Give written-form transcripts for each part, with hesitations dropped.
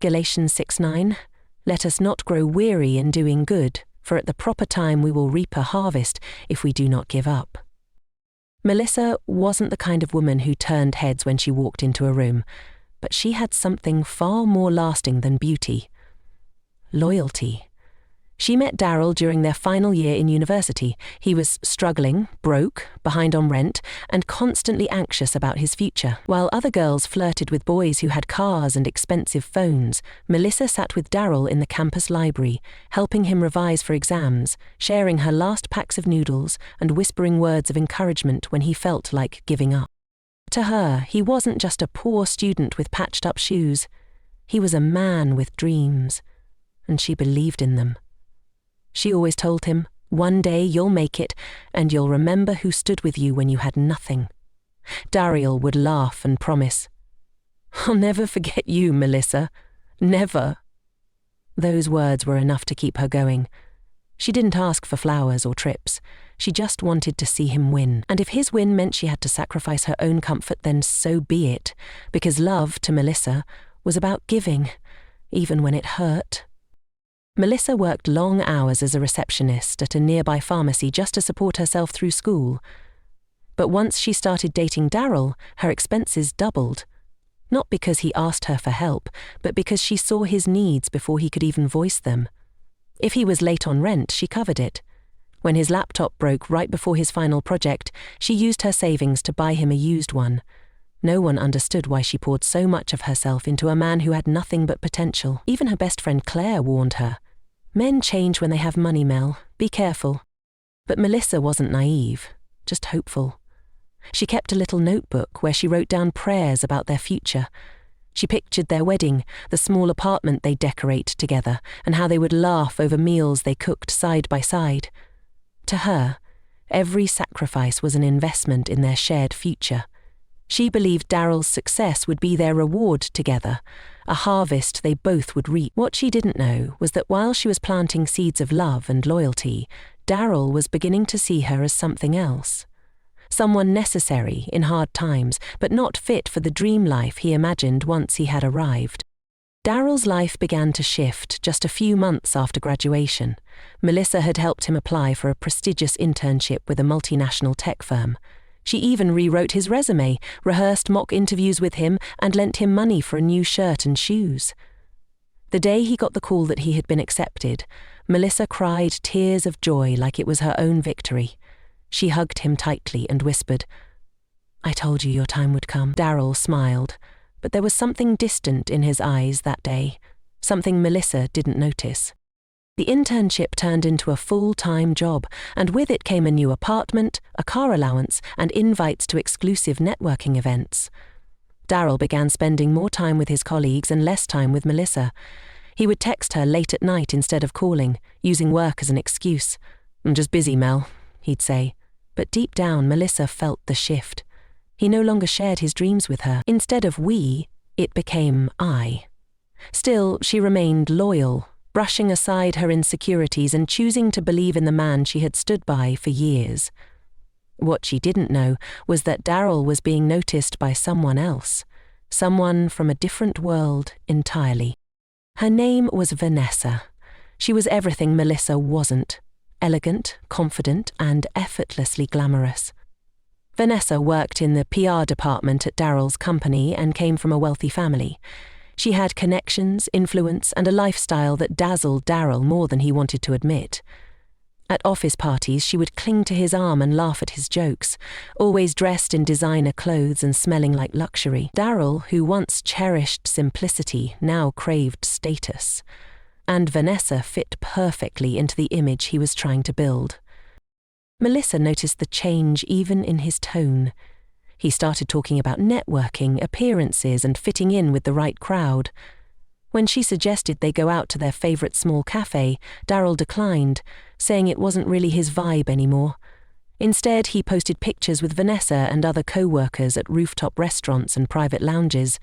Galatians 6:9, "Let us not grow weary in doing good, for at the proper time we will reap a harvest if we do not give up." Melissa wasn't the kind of woman who turned heads when she walked into a room, but she had something far more lasting than beauty: loyalty. She met Daryl during their final year in university. He was struggling, broke, behind on rent, and constantly anxious about his future. While other girls flirted with boys who had cars and expensive phones, Melissa sat with Daryl in the campus library, helping him revise for exams, sharing her last packs of noodles, and whispering words of encouragement when he felt like giving up. To her, he wasn't just a poor student with patched-up shoes. He was a man with dreams, and she believed in them. She always told him, "One day you'll make it, and you'll remember who stood with you when you had nothing." Daryl would laugh and promise, "I'll never forget you, Melissa. Never." Those words were enough to keep her going. She didn't ask for flowers or trips. She just wanted to see him win. And if his win meant she had to sacrifice her own comfort, then so be it, because love, to Melissa, was about giving, even when it hurt. Melissa worked long hours as a receptionist at a nearby pharmacy just to support herself through school. But once she started dating Daryl, her expenses doubled. Not because he asked her for help, but because she saw his needs before he could even voice them. If he was late on rent, she covered it. When his laptop broke right before his final project, she used her savings to buy him a used one. No one understood why she poured so much of herself into a man who had nothing but potential. Even her best friend Claire warned her, "Men change when they have money, Mel. Be careful." But Melissa wasn't naive, just hopeful. She kept a little notebook where she wrote down prayers about their future. She pictured their wedding, the small apartment they'd decorate together, and how they would laugh over meals they cooked side by side. To her, every sacrifice was an investment in their shared future. She believed Daryl's success would be their reward together, a harvest they both would reap. What she didn't know was that while she was planting seeds of love and loyalty, Daryl was beginning to see her as something else. Someone necessary in hard times, but not fit for the dream life he imagined once he had arrived. Daryl's life began to shift just a few months after graduation. Melissa had helped him apply for a prestigious internship with a multinational tech firm. She even rewrote his resume, rehearsed mock interviews with him, and lent him money for a new shirt and shoes. The day he got the call that he had been accepted, Melissa cried tears of joy like it was her own victory. She hugged him tightly and whispered, "I told you your time would come." Daryl smiled, but there was something distant in his eyes that day, something Melissa didn't notice. The internship turned into a full-time job, and with it came a new apartment, a car allowance, and invites to exclusive networking events. Daryl began spending more time with his colleagues and less time with Melissa. He would text her late at night instead of calling, using work as an excuse. "I'm just busy, Mel," he'd say. But deep down, Melissa felt the shift. He no longer shared his dreams with her. Instead of we, it became I. Still, she remained loyal, brushing aside her insecurities and choosing to believe in the man she had stood by for years. What she didn't know was that Daryl was being noticed by someone else, someone from a different world entirely. Her name was Vanessa. She was everything Melissa wasn't: elegant, confident, and effortlessly glamorous. Vanessa worked in the PR department at Daryl's company and came from a wealthy family. She had connections, influence, and a lifestyle that dazzled Daryl more than he wanted to admit. At office parties, she would cling to his arm and laugh at his jokes, always dressed in designer clothes and smelling like luxury. Daryl, who once cherished simplicity, now craved status. And Vanessa fit perfectly into the image he was trying to build. Melissa noticed the change even in his tone. He started talking about networking, appearances, and fitting in with the right crowd. When she suggested they go out to their favorite small cafe, Daryl declined, saying it wasn't really his vibe anymore. Instead, he posted pictures with Vanessa and other co-workers at rooftop restaurants and private lounges.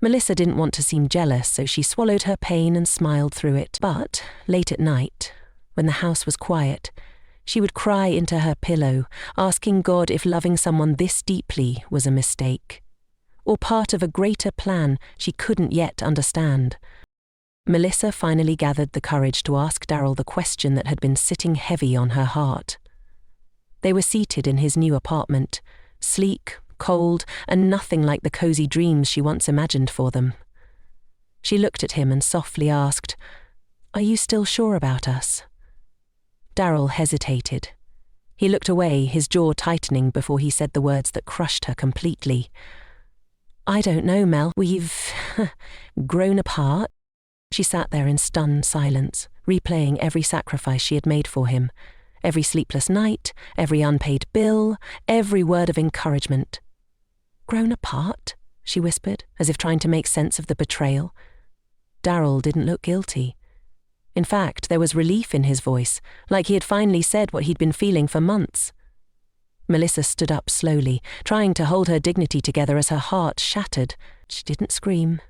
Melissa didn't want to seem jealous, so she swallowed her pain and smiled through it. But, late at night, when the house was quiet, she would cry into her pillow, asking God if loving someone this deeply was a mistake, or part of a greater plan she couldn't yet understand. Melissa finally gathered the courage to ask Darryl the question that had been sitting heavy on her heart. They were seated in his new apartment, sleek, cold, and nothing like the cozy dreams she once imagined for them. She looked at him and softly asked, "Are you still sure about us?" Darryl hesitated. He looked away, his jaw tightening before he said the words that crushed her completely. "I don't know, Mel. We've grown apart." She sat there in stunned silence, replaying every sacrifice she had made for him, every sleepless night, every unpaid bill, every word of encouragement. "Grown apart?" she whispered, as if trying to make sense of the betrayal. Darryl didn't look guilty. In fact, there was relief in his voice, like he had finally said what he'd been feeling for months. Melissa stood up slowly, trying to hold her dignity together as her heart shattered. She didn't scream.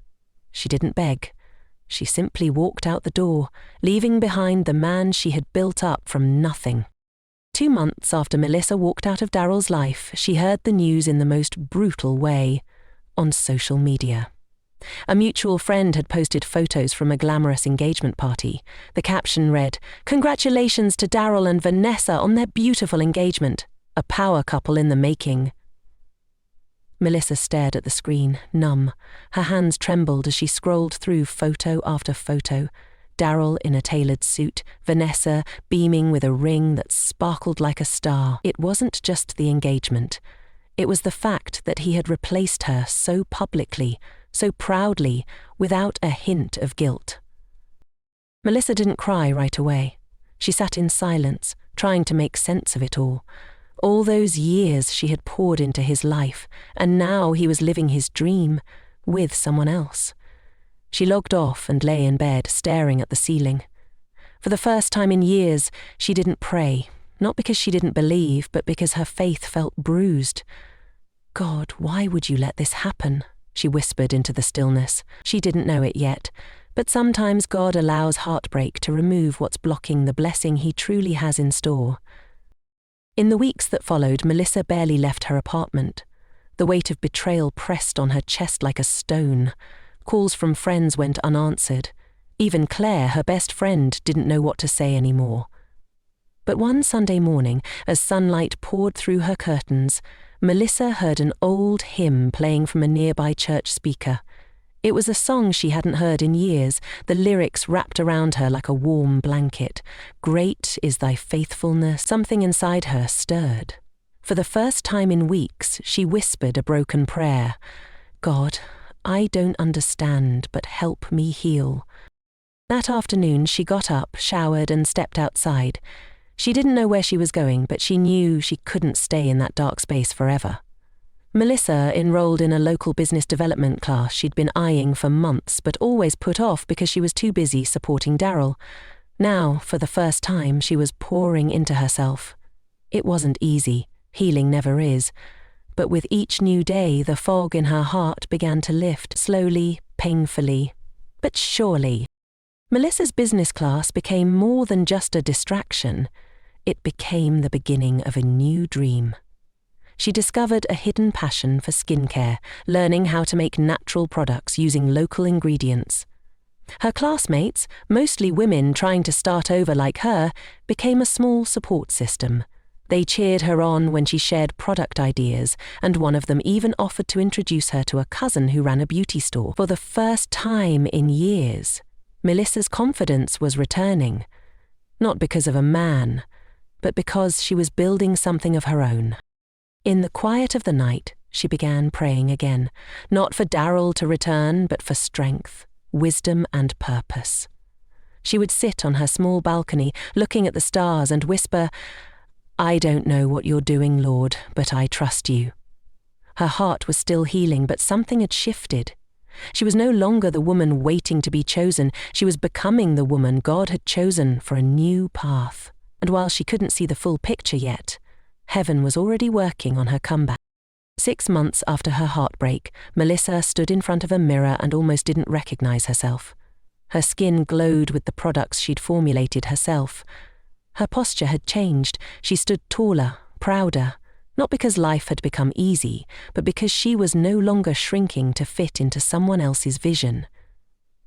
She didn't beg. She simply walked out the door, leaving behind the man she had built up from nothing. 2 months after Melissa walked out of Darryl's life, she heard the news in the most brutal way, on social media. A mutual friend had posted photos from a glamorous engagement party. The caption read, "Congratulations to Darryl and Vanessa on their beautiful engagement. A power couple in the making." Melissa stared at the screen, numb. Her hands trembled as she scrolled through photo after photo. Darryl in a tailored suit, Vanessa beaming with a ring that sparkled like a star. It wasn't just the engagement. It was the fact that he had replaced her so publicly, so proudly, without a hint of guilt. Melissa didn't cry right away. She sat in silence, trying to make sense of it all. All those years she had poured into his life, and now he was living his dream with someone else. She logged off and lay in bed, staring at the ceiling. For the first time in years, she didn't pray, not because she didn't believe, but because her faith felt bruised. "God, why would you let this happen?" she whispered into the stillness. She didn't know it yet, but sometimes God allows heartbreak to remove what's blocking the blessing he truly has in store. In the weeks that followed, Melissa barely left her apartment. The weight of betrayal pressed on her chest like a stone. Calls from friends went unanswered. Even Claire, her best friend, didn't know what to say anymore. But one Sunday morning, as sunlight poured through her curtains, Melissa heard an old hymn playing from a nearby church speaker. It was a song she hadn't heard in years, the lyrics wrapped around her like a warm blanket. "Great is thy faithfulness." Something inside her stirred. For the first time in weeks, she whispered a broken prayer. "God, I don't understand, but help me heal." That afternoon, she got up, showered, and stepped outside. She didn't know where she was going, but she knew she couldn't stay in that dark space forever. Melissa enrolled in a local business development class she'd been eyeing for months, but always put off because she was too busy supporting Darryl. Now, for the first time, she was pouring into herself. It wasn't easy. Healing never is. But with each new day, the fog in her heart began to lift, slowly, painfully, but surely. Melissa's business class became more than just a distraction. It became the beginning of a new dream. She discovered a hidden passion for skincare, learning how to make natural products using local ingredients. Her classmates, mostly women trying to start over like her, became a small support system. They cheered her on when she shared product ideas, and one of them even offered to introduce her to a cousin who ran a beauty store. For the first time in years, Melissa's confidence was returning, not because of a man, but because she was building something of her own. In the quiet of the night, she began praying again, not for Darryl to return, but for strength, wisdom, and purpose. She would sit on her small balcony, looking at the stars, and whisper, "I don't know what you're doing, Lord, but I trust you." Her heart was still healing, but something had shifted. She was no longer the woman waiting to be chosen. She was becoming the woman God had chosen for a new path. And while she couldn't see the full picture yet, heaven was already working on her comeback. 6 months after her heartbreak, Melissa stood in front of a mirror and almost didn't recognize herself. Her skin glowed with the products she'd formulated herself. Her posture had changed. She stood taller, prouder, not because life had become easy, but because she was no longer shrinking to fit into someone else's vision.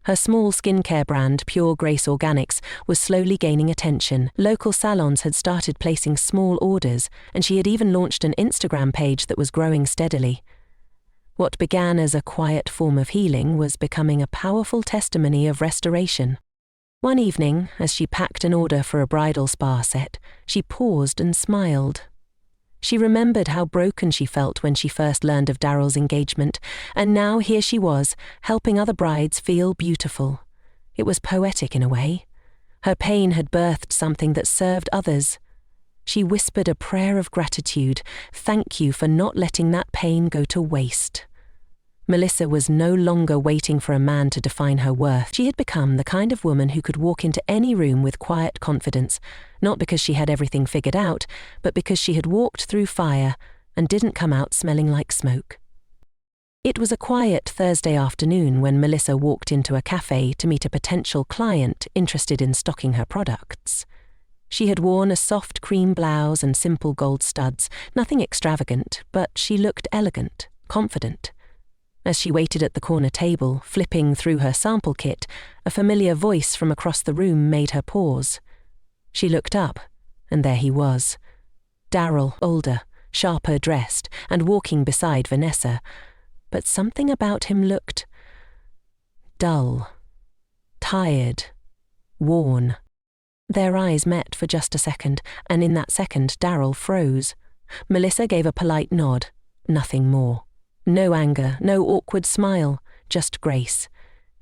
Her small skincare brand, Pure Grace Organics, was slowly gaining attention. Local salons had started placing small orders, and she had even launched an Instagram page that was growing steadily. What began as a quiet form of healing was becoming a powerful testimony of restoration. One evening, as she packed an order for a bridal spa set, she paused and smiled. She remembered how broken she felt when she first learned of Daryl's engagement, and now here she was, helping other brides feel beautiful. It was poetic in a way. Her pain had birthed something that served others. She whispered a prayer of gratitude. Thank you for not letting that pain go to waste. Melissa was no longer waiting for a man to define her worth. She had become the kind of woman who could walk into any room with quiet confidence, not because she had everything figured out, but because she had walked through fire and didn't come out smelling like smoke. It was a quiet Thursday afternoon when Melissa walked into a cafe to meet a potential client interested in stocking her products. She had worn a soft cream blouse and simple gold studs, nothing extravagant, but she looked elegant, confident. As she waited at the corner table, flipping through her sample kit, a familiar voice from across the room made her pause. She looked up, and there he was. Daryl, older, sharper dressed, and walking beside Vanessa. But something about him looked dull, tired, worn. Their eyes met for just a second, and in that second Daryl froze. Melissa gave a polite nod, nothing more. No anger, no awkward smile, just grace.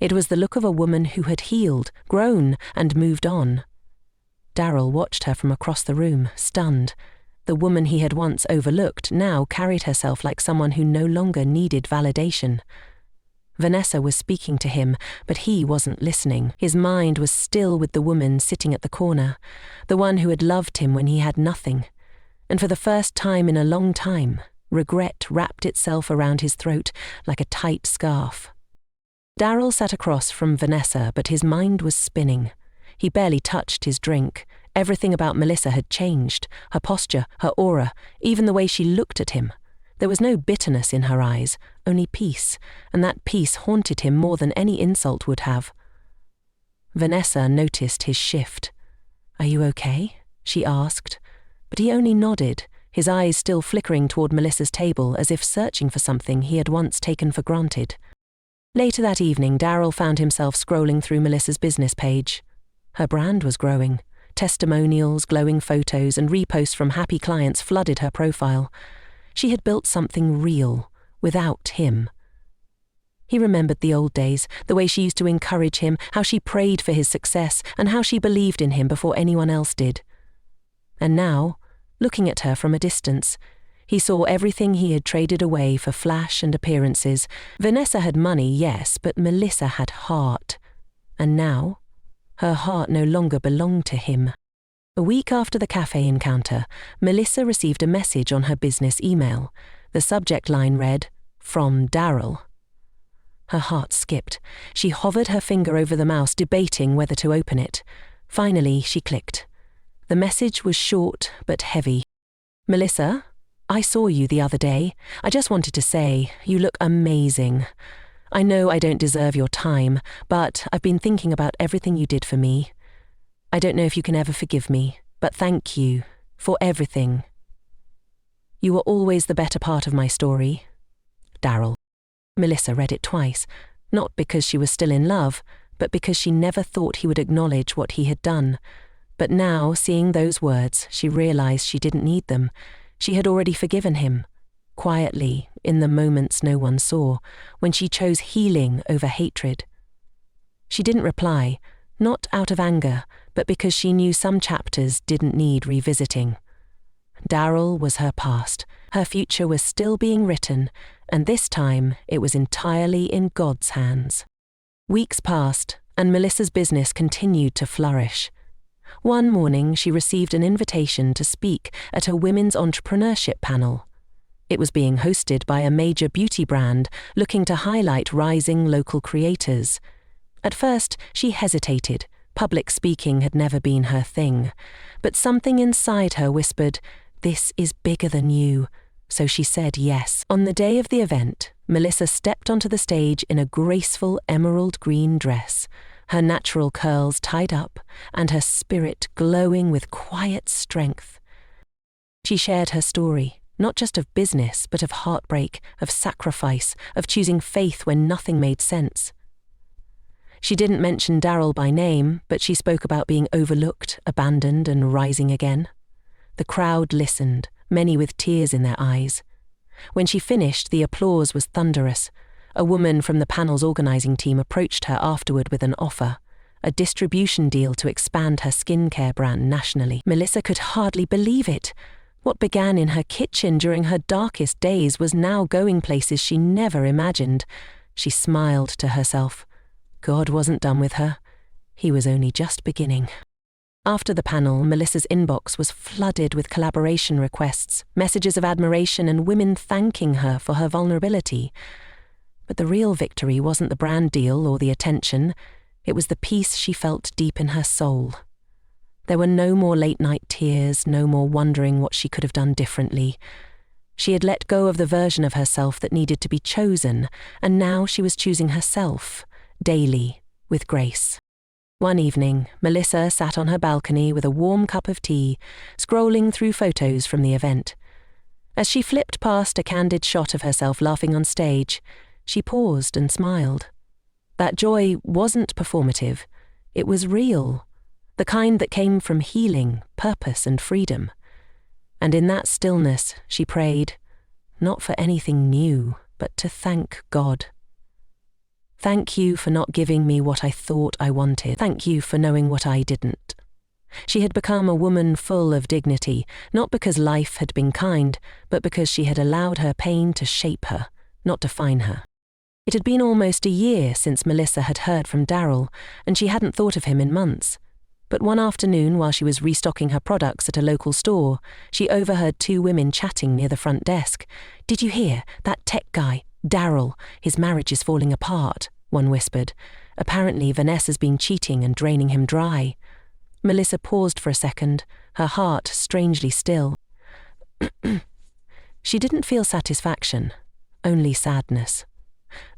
It was the look of a woman who had healed, grown, and moved on. Daryl watched her from across the room, stunned. The woman he had once overlooked now carried herself like someone who no longer needed validation. Vanessa was speaking to him, but he wasn't listening. His mind was still with the woman sitting at the corner, the one who had loved him when he had nothing. And for the first time in a long time, regret wrapped itself around his throat like a tight scarf. Daryl sat across from Vanessa, but his mind was spinning. He barely touched his drink. Everything about Melissa had changed, her posture, her aura, even the way she looked at him. There was no bitterness in her eyes, only peace, and that peace haunted him more than any insult would have. Vanessa noticed his shift. "Are you okay?" she asked, but he only nodded, his eyes still flickering toward Melissa's table as if searching for something he had once taken for granted. Later that evening, Daryl found himself scrolling through Melissa's business page. Her brand was growing. Testimonials, glowing photos, and reposts from happy clients flooded her profile. She had built something real, without him. He remembered the old days, the way she used to encourage him, how she prayed for his success, and how she believed in him before anyone else did. And now, looking at her from a distance, he saw everything he had traded away for flash and appearances. Vanessa had money, yes, but Melissa had heart. And now, her heart no longer belonged to him. A week after the cafe encounter, Melissa received a message on her business email. The subject line read, "From Daryl." Her heart skipped. She hovered her finger over the mouse, debating whether to open it. Finally, she clicked. The message was short but heavy. "Melissa, I saw you the other day. I just wanted to say, you look amazing. I know I don't deserve your time, but I've been thinking about everything you did for me. I don't know if you can ever forgive me, but thank you for everything. You were always the better part of my story. Daryl." Melissa read it twice, not because she was still in love, but because she never thought he would acknowledge what he had done. But now, seeing those words, she realized she didn't need them. She had already forgiven him. Quietly, in the moments no one saw, when she chose healing over hatred. She didn't reply, not out of anger, but because she knew some chapters didn't need revisiting. Daryl was her past. Her future was still being written, and this time it was entirely in God's hands. Weeks passed, and Melissa's business continued to flourish. One morning, she received an invitation to speak at a women's entrepreneurship panel. It was being hosted by a major beauty brand looking to highlight rising local creators. At first, she hesitated. Public speaking had never been her thing. But something inside her whispered, "This is bigger than you. so she said yes. On the day of the event, Melissa stepped onto the stage in a graceful emerald green dress, her natural curls tied up and her spirit glowing with quiet strength. She shared her story, not just of business, but of heartbreak, of sacrifice, of choosing faith when nothing made sense. She didn't mention Daryl by name, but she spoke about being overlooked, abandoned, and rising again. The crowd listened, many with tears in their eyes. When she finished, the applause was thunderous. A woman from the panel's organizing team approached her afterward with an offer, a distribution deal to expand her skincare brand nationally. Melissa could hardly believe it. What began in her kitchen during her darkest days was now going places she never imagined. She smiled to herself. God wasn't done with her. He was only just beginning. After the panel, Melissa's inbox was flooded with collaboration requests, messages of admiration, and women thanking her for her vulnerability. But the real victory wasn't the brand deal or the attention. It was the peace she felt deep in her soul. There were no more late-night tears, no more wondering what she could have done differently. She had let go of the version of herself that needed to be chosen, and now she was choosing herself, daily, with grace. One evening, Melissa sat on her balcony with a warm cup of tea, scrolling through photos from the event. As she flipped past a candid shot of herself laughing on stage, she paused and smiled. That joy wasn't performative. It was real, the kind that came from healing, purpose, and freedom. And in that stillness, she prayed, not for anything new, but to thank God. Thank you for not giving me what I thought I wanted. Thank you for knowing what I didn't. She had become a woman full of dignity, not because life had been kind, but because she had allowed her pain to shape her, not define her. It had been almost a year since Melissa had heard from Daryl, and she hadn't thought of him in months. But one afternoon, while she was restocking her products at a local store, she overheard two women chatting near the front desk. "Did you hear? That tech guy, Daryl, his marriage is falling apart," one whispered. "Apparently Vanessa's been cheating and draining him dry." Melissa paused for a second, her heart strangely still. She didn't feel satisfaction, only sadness.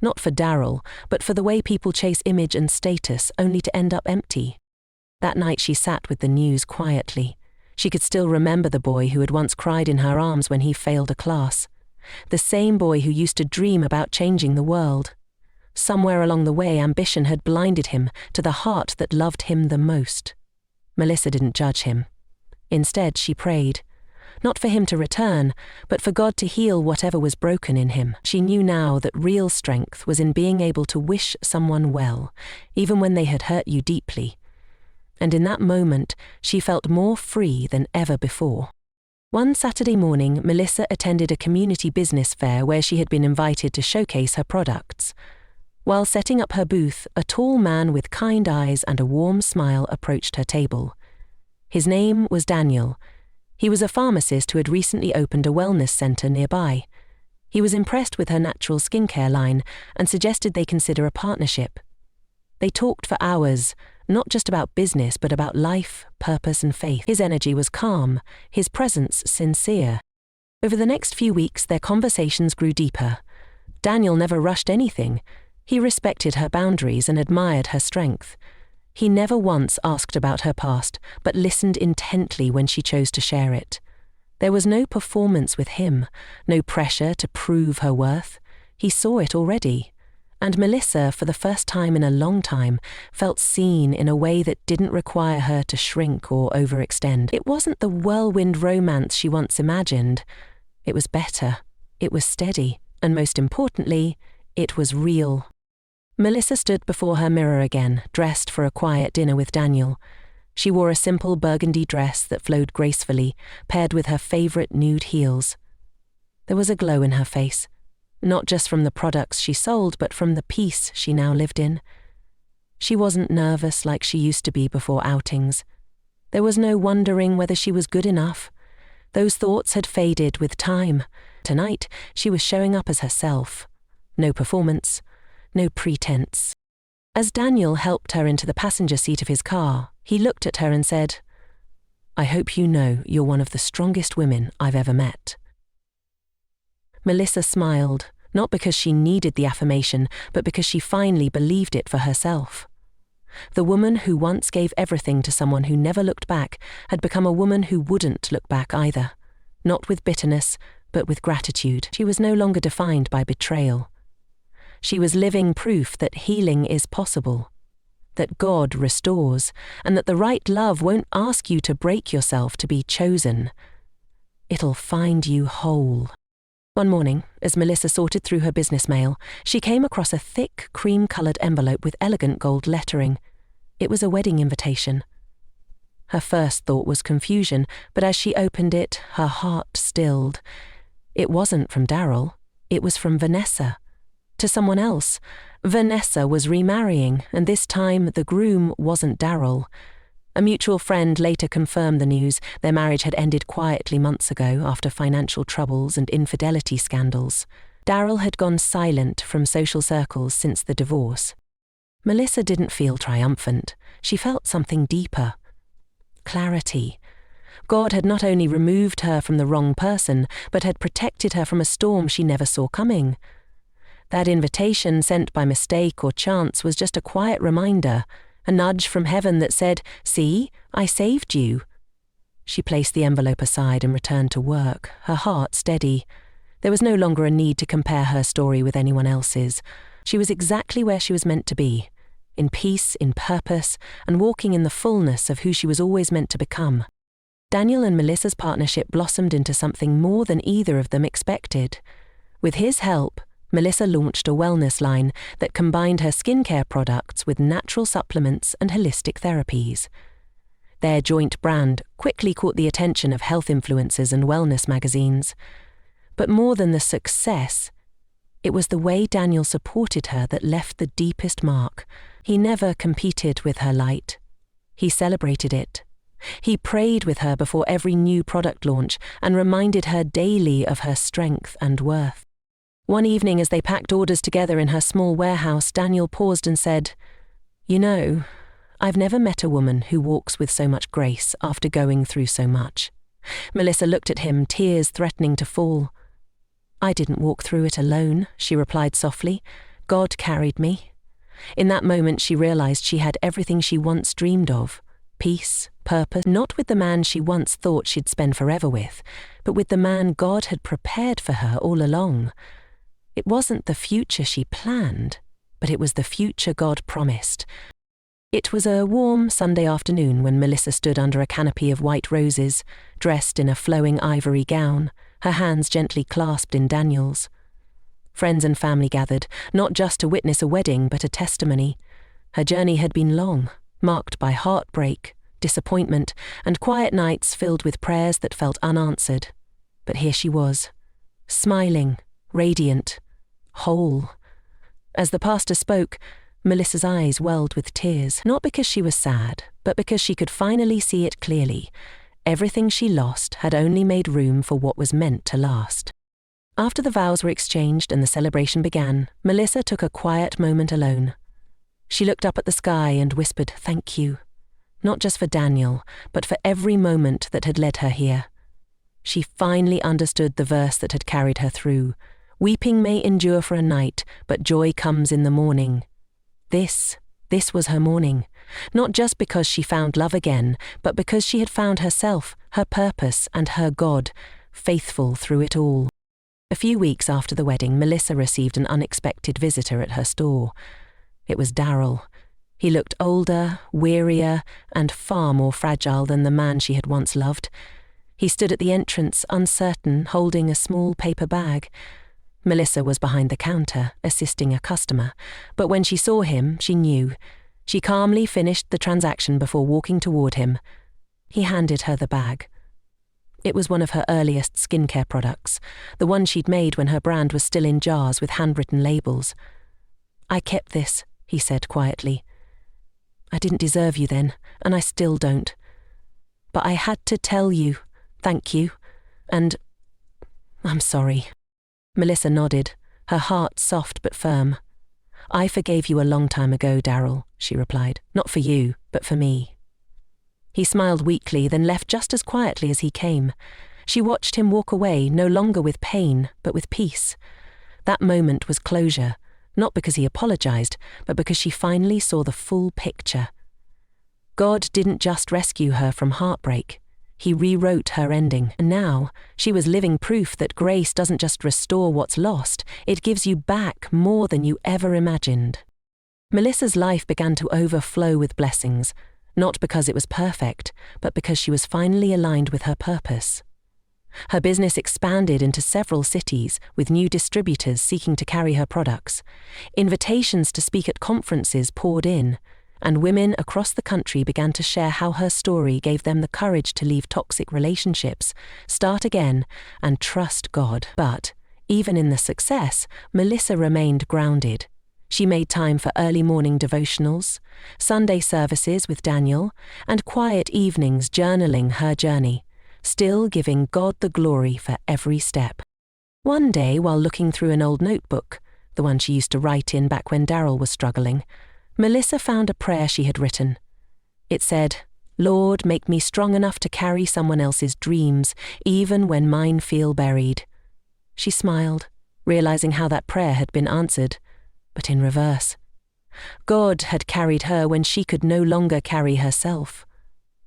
Not for Daryl, but for the way people chase image and status only to end up empty. That night she sat with the news quietly. She could still remember the boy who had once cried in her arms when he failed a class. The same boy who used to dream about changing the world. Somewhere along the way, ambition had blinded him to the heart that loved him the most. Melissa didn't judge him. Instead, she prayed, not for him to return, but for God to heal whatever was broken in him. She knew now that real strength was in being able to wish someone well, even when they had hurt you deeply. And in that moment, she felt more free than ever before. One Saturday morning, Melissa attended a community business fair where she had been invited to showcase her products. While setting up her booth, a tall man with kind eyes and a warm smile approached her table. His name was Daniel. He was a pharmacist who had recently opened a wellness center nearby. He was impressed with her natural skincare line and suggested they consider a partnership. They talked for hours, not just about business, but about life, purpose, and faith. His energy was calm, his presence sincere. Over the next few weeks, their conversations grew deeper. Daniel never rushed anything. He respected her boundaries and admired her strength. He never once asked about her past, but listened intently when she chose to share it. There was no performance with him, no pressure to prove her worth. He saw it already. And Melissa, for the first time in a long time, felt seen in a way that didn't require her to shrink or overextend. It wasn't the whirlwind romance she once imagined. It was better, it was steady, and most importantly, it was real. Melissa stood before her mirror again, dressed for a quiet dinner with Daniel. She wore a simple burgundy dress that flowed gracefully, paired with her favorite nude heels. There was a glow in her face, not just from the products she sold, but from the peace she now lived in. She wasn't nervous like she used to be before outings. There was no wondering whether she was good enough. Those thoughts had faded with time. Tonight, she was showing up as herself. No performance, no pretense. As Daniel helped her into the passenger seat of his car, he looked at her and said, "I hope you know you're one of the strongest women I've ever met." Melissa smiled, not because she needed the affirmation, but because she finally believed it for herself. The woman who once gave everything to someone who never looked back had become a woman who wouldn't look back either, not with bitterness, but with gratitude. She was no longer defined by betrayal. She was living proof that healing is possible, that God restores, and that the right love won't ask you to break yourself to be chosen. It'll find you whole. One morning, as Melissa sorted through her business mail, she came across a thick, cream-coloured envelope with elegant gold lettering. It was a wedding invitation. Her first thought was confusion, but as she opened it, her heart stilled. It wasn't from Daryl. It was from Vanessa. To someone else. Vanessa was remarrying, and this time the groom wasn't Daryl. A mutual friend later confirmed the news. Their marriage had ended quietly months ago after financial troubles and infidelity scandals. Daryl had gone silent from social circles since the divorce. Melissa didn't feel triumphant. She felt something deeper. Clarity. God had not only removed her from the wrong person, but had protected her from a storm she never saw coming. That invitation sent by mistake or chance was just a quiet reminder, a nudge from heaven that said, "See, I saved you." She placed the envelope aside and returned to work, her heart steady. There was no longer a need to compare her story with anyone else's. She was exactly where she was meant to be, in peace, in purpose, and walking in the fullness of who she was always meant to become. Daniel and Melissa's partnership blossomed into something more than either of them expected. With his help, Melissa launched a wellness line that combined her skincare products with natural supplements and holistic therapies. Their joint brand quickly caught the attention of health influencers and wellness magazines. But more than the success, it was the way Daniel supported her that left the deepest mark. He never competed with her light. He celebrated it. He prayed with her before every new product launch and reminded her daily of her strength and worth. One evening as they packed orders together in her small warehouse, Daniel paused and said, "You know, I've never met a woman who walks with so much grace after going through so much." Melissa looked at him, tears threatening to fall. "I didn't walk through it alone," she replied softly. "God carried me." In that moment she realized she had everything she once dreamed of. Peace, purpose, not with the man she once thought she'd spend forever with, but with the man God had prepared for her all along. It wasn't the future she planned, but it was the future God promised. It was a warm Sunday afternoon when Melissa stood under a canopy of white roses, dressed in a flowing ivory gown, her hands gently clasped in Daniel's. Friends and family gathered, not just to witness a wedding, but a testimony. Her journey had been long, marked by heartbreak, disappointment, and quiet nights filled with prayers that felt unanswered. But here she was, smiling, radiant, whole. As the pastor spoke, Melissa's eyes welled with tears, not because she was sad, but because she could finally see it clearly. Everything she lost had only made room for what was meant to last. After the vows were exchanged and the celebration began, Melissa took a quiet moment alone. She looked up at the sky and whispered, "Thank you," not just for Daniel, but for every moment that had led her here. She finally understood the verse that had carried her through. Weeping may endure for a night, but joy comes in the morning. This was her morning, not just because she found love again, but because she had found herself, her purpose, and her God, faithful through it all. A few weeks after the wedding, Melissa received an unexpected visitor at her store. It was Daryl. He looked older, wearier, and far more fragile than the man she had once loved. He stood at the entrance, uncertain, holding a small paper bag. Melissa was behind the counter, assisting a customer, but when she saw him, she knew. She calmly finished the transaction before walking toward him. He handed her the bag. It was one of her earliest skincare products, the one she'd made when her brand was still in jars with handwritten labels. "I kept this," he said quietly. "I didn't deserve you then, and I still don't. But I had to tell you, thank you, and I'm sorry." Melissa nodded, her heart soft but firm. "I forgave you a long time ago, Daryl," she replied. "Not for you, but for me." He smiled weakly, then left just as quietly as he came. She watched him walk away, no longer with pain, but with peace. That moment was closure, not because he apologized, but because she finally saw the full picture. God didn't just rescue her from heartbreak. He rewrote her ending, and now she was living proof that grace doesn't just restore what's lost, it gives you back more than you ever imagined. Melissa's life began to overflow with blessings, not because it was perfect, but because she was finally aligned with her purpose. Her business expanded into several cities, with new distributors seeking to carry her products. Invitations to speak at conferences poured in, and women across the country began to share how her story gave them the courage to leave toxic relationships, start again, and trust God. But, even in the success, Melissa remained grounded. She made time for early morning devotionals, Sunday services with Daniel, and quiet evenings journaling her journey, still giving God the glory for every step. One day, while looking through an old notebook, the one she used to write in back when Daryl was struggling, Melissa found a prayer she had written. It said, "Lord, make me strong enough to carry someone else's dreams, even when mine feel buried." She smiled, realizing how that prayer had been answered, but in reverse. God had carried her when she could no longer carry herself.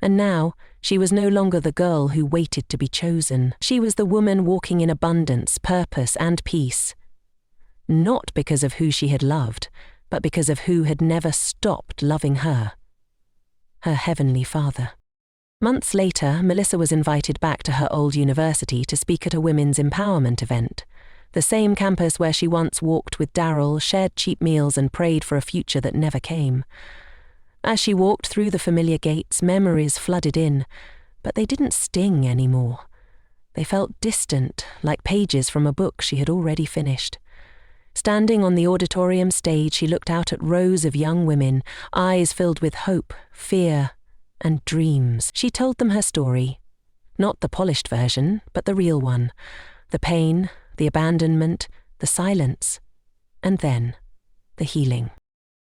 And now, she was no longer the girl who waited to be chosen. She was the woman walking in abundance, purpose, and peace. Not because of who she had loved, but because of who had never stopped loving her. Her Heavenly Father. Months later, Melissa was invited back to her old university to speak at a women's empowerment event, the same campus where she once walked with Daryl, shared cheap meals, and prayed for a future that never came. As she walked through the familiar gates, memories flooded in, but they didn't sting anymore. They felt distant, like pages from a book she had already finished. Standing on the auditorium stage, she looked out at rows of young women, eyes filled with hope, fear, and dreams. She told them her story, not the polished version, but the real one. The pain, the abandonment, the silence, and then the healing.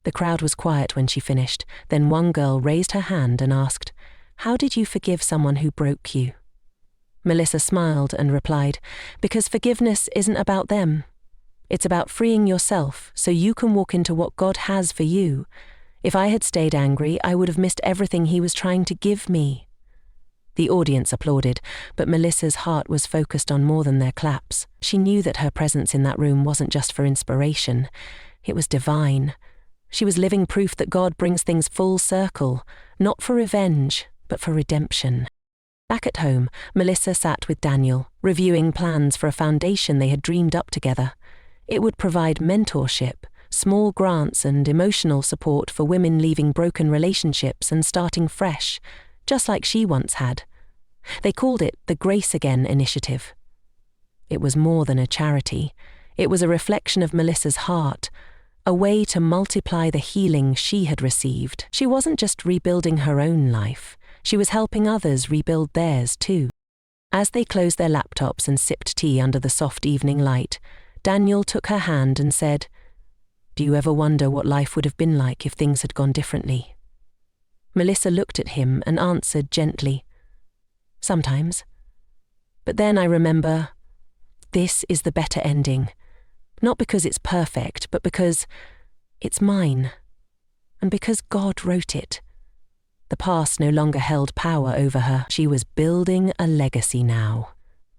The crowd was quiet when she finished. Then one girl raised her hand and asked, "How did you forgive someone who broke you?" Melissa smiled and replied, "Because forgiveness isn't about them. It's about freeing yourself so you can walk into what God has for you. If I had stayed angry, I would have missed everything He was trying to give me." The audience applauded, but Melissa's heart was focused on more than their claps. She knew that her presence in that room wasn't just for inspiration. It was divine. She was living proof that God brings things full circle, not for revenge, but for redemption. Back at home, Melissa sat with Daniel, reviewing plans for a foundation they had dreamed up together. It would provide mentorship, small grants, and emotional support for women leaving broken relationships and starting fresh, just like she once had. They called it the Grace Again Initiative. It was more than a charity. It was a reflection of Melissa's heart, a way to multiply the healing she had received. She wasn't just rebuilding her own life, she was helping others rebuild theirs too. As they closed their laptops and sipped tea under the soft evening light, Daniel took her hand and said, "Do you ever wonder what life would have been like if things had gone differently?" Melissa looked at him and answered gently, "Sometimes. But then I remember, this is the better ending. Not because it's perfect, but because it's mine. And because God wrote it." The past no longer held power over her. She was building a legacy now.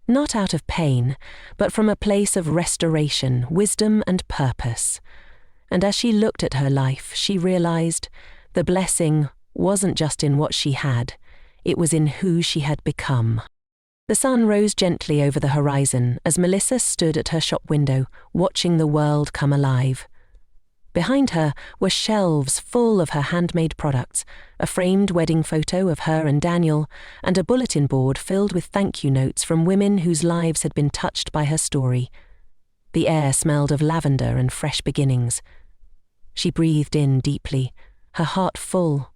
Not out of pain, but from a place of restoration, wisdom, and purpose. And as she looked at her life, she realized the blessing wasn't just in what she had, it was in who she had become. The sun rose gently over the horizon as Melissa stood at her shop window, watching the world come alive. Behind her were shelves full of her handmade products, a framed wedding photo of her and Daniel, and a bulletin board filled with thank you notes from women whose lives had been touched by her story. The air smelled of lavender and fresh beginnings. She breathed in deeply, her heart full,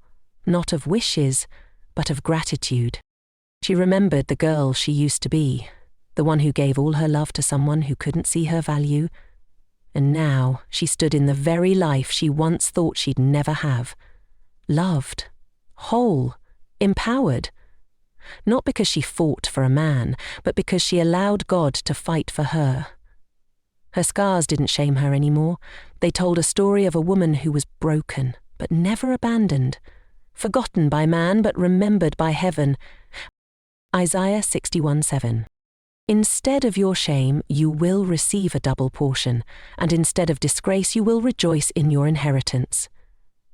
not of wishes, but of gratitude. She remembered the girl she used to be, the one who gave all her love to someone who couldn't see her value. And now she stood in the very life she once thought she'd never have. Loved, whole, empowered. not because she fought for a man, but because she allowed God to fight for her. Her scars didn't shame her anymore. They told a story of a woman who was broken, but never abandoned, forgotten by man, but remembered by heaven. Isaiah 61:7. Instead of your shame, you will receive a double portion, and instead of disgrace, you will rejoice in your inheritance.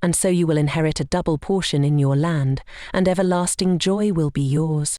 And so you will inherit a double portion in your land, and everlasting joy will be yours.